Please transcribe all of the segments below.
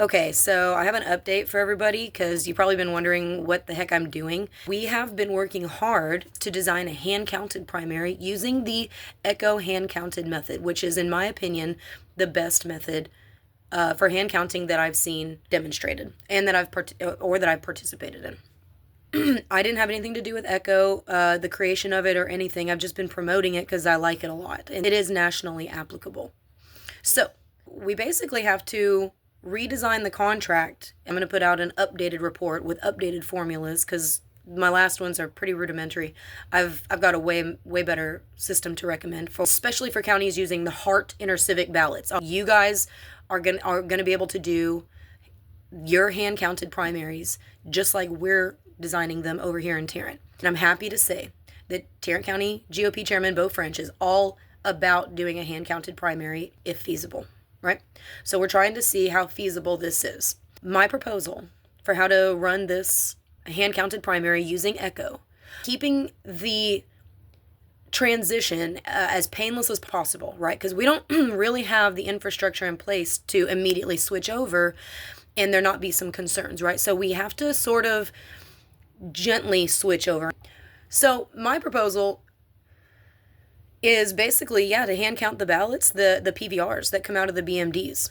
Okay, so I have an update for everybody because you've probably been wondering what the heck I'm doing. We have been working hard to design a hand-counted primary using the Echo hand-counted method, which is, in my opinion, the best method for hand counting that I've seen demonstrated and that I've participated in. I didn't have anything to do with Echo, the creation of it or anything. I've just been promoting it because I like it a lot, and it is nationally applicable. So we basically have to redesign the contract. I'm going to put out an updated report with updated formulas because my last ones are pretty rudimentary. I've got a way better system to recommend for, especially for counties using the Hart intercivic ballots. You guys are going to be able to do your hand counted primaries just like we're designing them over here in Tarrant. And I'm happy to say that Tarrant County GOP Chairman Beau French is all about doing a hand counted primary if feasible. Right? So we're trying to see how feasible this is. My proposal for how to run this hand-counted primary using Echo, keeping the transition as painless as possible, right? Because we don't really have the infrastructure in place to immediately switch over and there not be some concerns, right? So we have to sort of gently switch over. So my proposal is basically, to hand count the ballots, the PVRs that come out of the BMDs,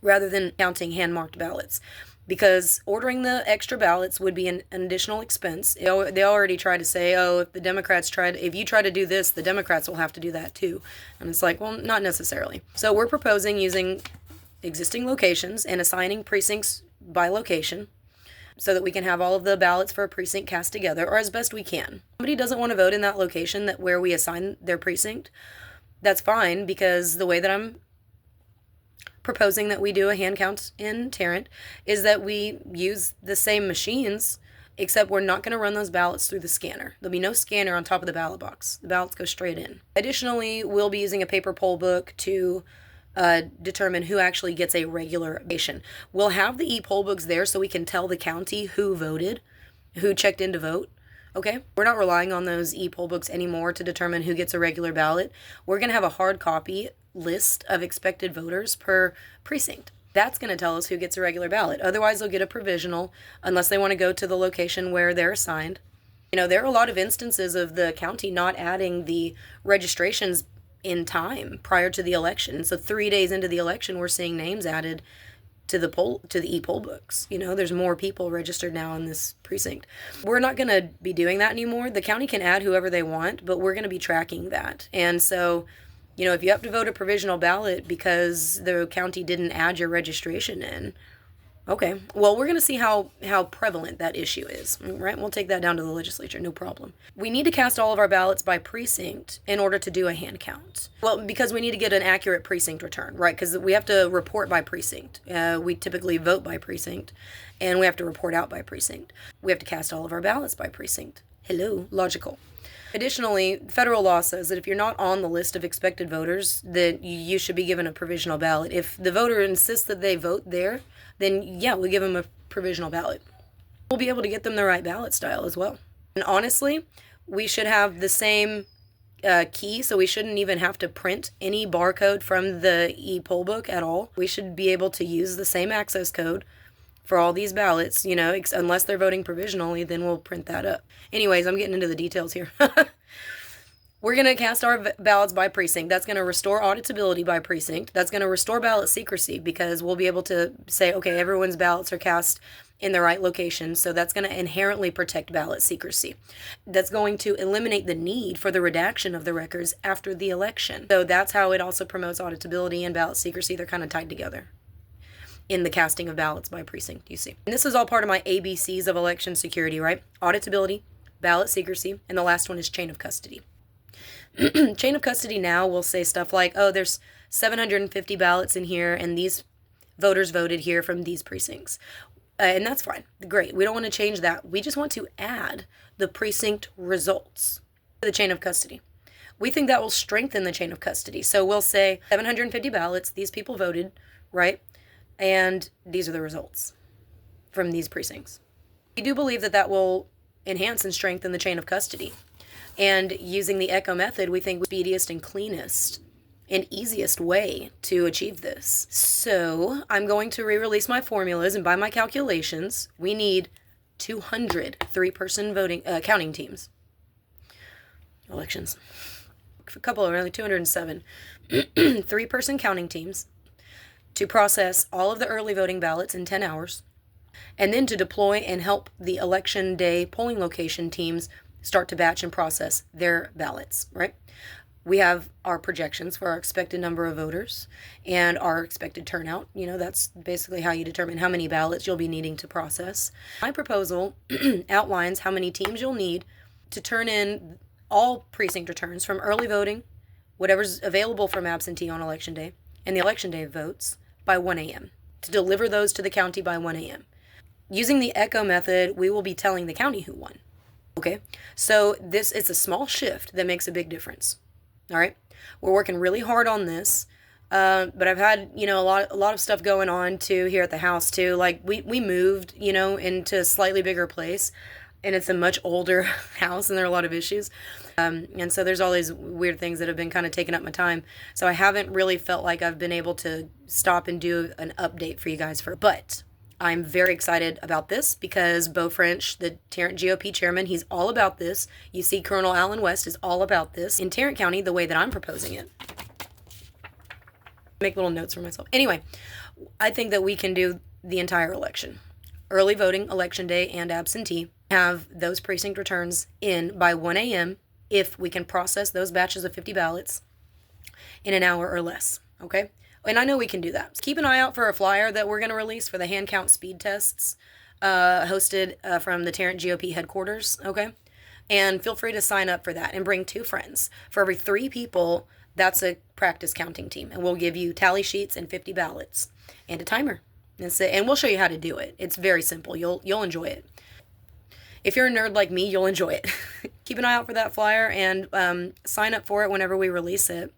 rather than counting hand-marked ballots. Because ordering the extra ballots would be an additional expense. They already try to say, if you try to do this, the Democrats will have to do that too. And it's like, well, not necessarily. So we're proposing using existing locations and assigning precincts by location, so that we can have all of the ballots for a precinct cast together, or as best we can. If somebody doesn't want to vote in that location where we assign their precinct, that's fine, because the way that I'm proposing that we do a hand count in Tarrant is that we use the same machines, except we're not going to run those ballots through the scanner. There'll be no scanner on top of the ballot box. The ballots go straight in. Additionally, we'll be using a paper poll book to determine who actually gets a regular votation. We'll have the e-poll books there so we can tell the county who voted, who checked in to vote. Okay? We're not relying on those e-poll books anymore to determine who gets a regular ballot. We're going to have a hard copy list of expected voters per precinct. That's going to tell us who gets a regular ballot. Otherwise, they'll get a provisional unless they want to go to the location where they're assigned. There are a lot of instances of the county not adding the registrations in time prior to the election. So 3 days into the election, we're seeing names added to the e-poll books. There's more people registered now in this precinct. We're not going to be doing that anymore. The county can add whoever they want, but we're going to be tracking that. And so, if you have to vote a provisional ballot because the county didn't add your registration in, okay, well, we're going to see how prevalent that issue is, right? We'll take that down to the legislature, no problem. We need to cast all of our ballots by precinct in order to do a hand count. Well, because we need to get an accurate precinct return, right? Because we have to report by precinct. We typically vote by precinct, and we have to report out by precinct. We have to cast all of our ballots by precinct. Hello, logical. Additionally, federal law says that if you're not on the list of expected voters, that you should be given a provisional ballot. If the voter insists that they vote there, then we give them a provisional ballot. We'll be able to get them the right ballot style as well. And honestly, we should have the same key, so we shouldn't even have to print any barcode from the e-poll book at all. We should be able to use the same access code for all these ballots, unless they're voting provisionally, then we'll print that up. Anyways, I'm getting into the details here. We're going to cast our ballots by precinct. That's going to restore auditability by precinct. That's going to restore ballot secrecy because we'll be able to say, okay, everyone's ballots are cast in the right location. So that's going to inherently protect ballot secrecy. That's going to eliminate the need for the redaction of the records after the election. So that's how it also promotes auditability and ballot secrecy. They're kind of tied together in the casting of ballots by precinct, you see. And this is all part of my ABCs of election security, right? Auditability, ballot secrecy, and the last one is chain of custody. Chain of custody now will say stuff like, oh, there's 750 ballots in here, and these voters voted here from these precincts. And that's fine. Great. We don't want to change that. We just want to add the precinct results to the chain of custody. We think that will strengthen the chain of custody. So we'll say 750 ballots, these people voted, right? And these are the results from these precincts. We do believe that will enhance and strengthen the chain of custody. And using the Echo method, we think speediest and cleanest and easiest way to achieve this. So I'm going to re-release my formulas, and by my calculations, we need 200 three-person voting counting teams. Elections. A couple of really 207 three-person counting teams to process all of the early voting ballots in 10 hours, and then to deploy and help the election day polling location teams start to batch and process their ballots, right? We have our projections for our expected number of voters and our expected turnout. You know, that's basically how you determine how many ballots you'll be needing to process. My proposal outlines how many teams you'll need to turn in all precinct returns from early voting, whatever's available from absentee on election day, and the election day votes by 1 a.m. to deliver those to the county by 1 a.m. Using the echo method, we will be telling the county who won. Okay, so it's a small shift that makes a big difference. All right, we're working really hard on this, but I've had, you know, a lot of stuff going on too here at the house too. Like we moved, you know, into a slightly bigger place, and it's a much older house, and there are a lot of issues, and so there's all these weird things that have been kind of taking up my time. So I haven't really felt like I've been able to stop and do an update for you guys but I'm very excited about this because Beau French, the Tarrant GOP chairman, he's all about this. You see Colonel Allen West is all about this in Tarrant County the way that I'm proposing it. Make little notes for myself. Anyway, I think that we can do the entire election. Early voting, election day, and absentee. Have those precinct returns in by 1 a.m. if we can process those batches of 50 ballots in an hour or less, okay? And I know we can do that. Keep an eye out for a flyer that we're going to release for the hand count speed tests hosted from the Tarrant GOP headquarters, okay? And feel free to sign up for that and bring 2 friends. For every 3 people, that's a practice counting team. And we'll give you tally sheets and 50 ballots and a timer. And we'll show you how to do it. It's very simple. You'll enjoy it. If you're a nerd like me, you'll enjoy it. Keep an eye out for that flyer and sign up for it whenever we release it.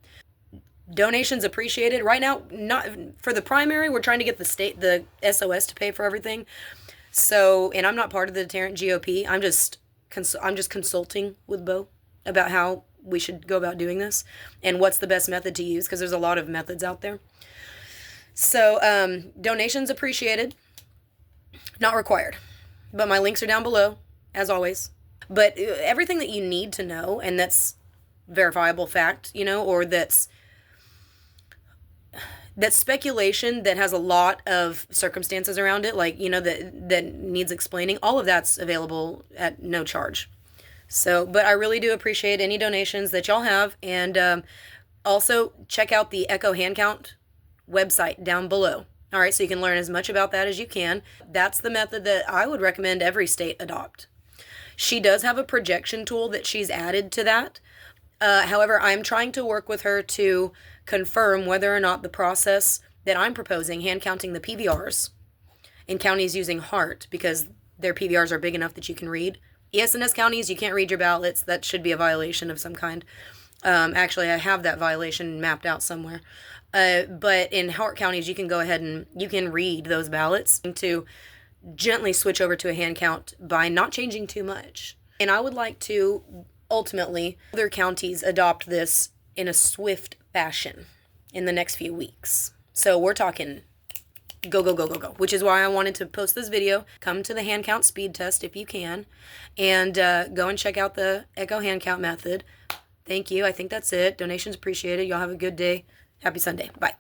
Donations appreciated. Right now, not for the primary, we're trying to get the SOS to pay for everything. So, and I'm not part of the Tarrant GOP. I'm just consulting with Beau about how we should go about doing this and what's the best method to use, because there's a lot of methods out there. So, donations appreciated, not required. But my links are down below, as always. But everything that you need to know, and that's verifiable fact, you know, or that's speculation that has a lot of circumstances around it, like, you know, that needs explaining, all of that's available at no charge. So, but I really do appreciate any donations that y'all have. And also check out the Echo Hand Count website down below. All right, so you can learn as much about that as you can. That's the method that I would recommend every state adopt. She does have a projection tool that she's added to that. However, I'm trying to work with her to confirm whether or not the process that I'm proposing, hand counting the PVRs in counties using HART, because their PVRs are big enough that you can read. ES&S counties, you can't read your ballots. That should be a violation of some kind. Actually, I have that violation mapped out somewhere. But in HART counties, you can go ahead and you can read those ballots to gently switch over to a hand count by not changing too much. And I would like to ultimately other counties adopt this in a swift fashion in the next few weeks. So we're talking go, go, go, go, go, which is why I wanted to post this video. Come to the hand count speed test if you can, and go and check out the Echo hand count method. Thank you. I think that's it. Donations appreciated. Y'all have a good day. Happy Sunday. Bye.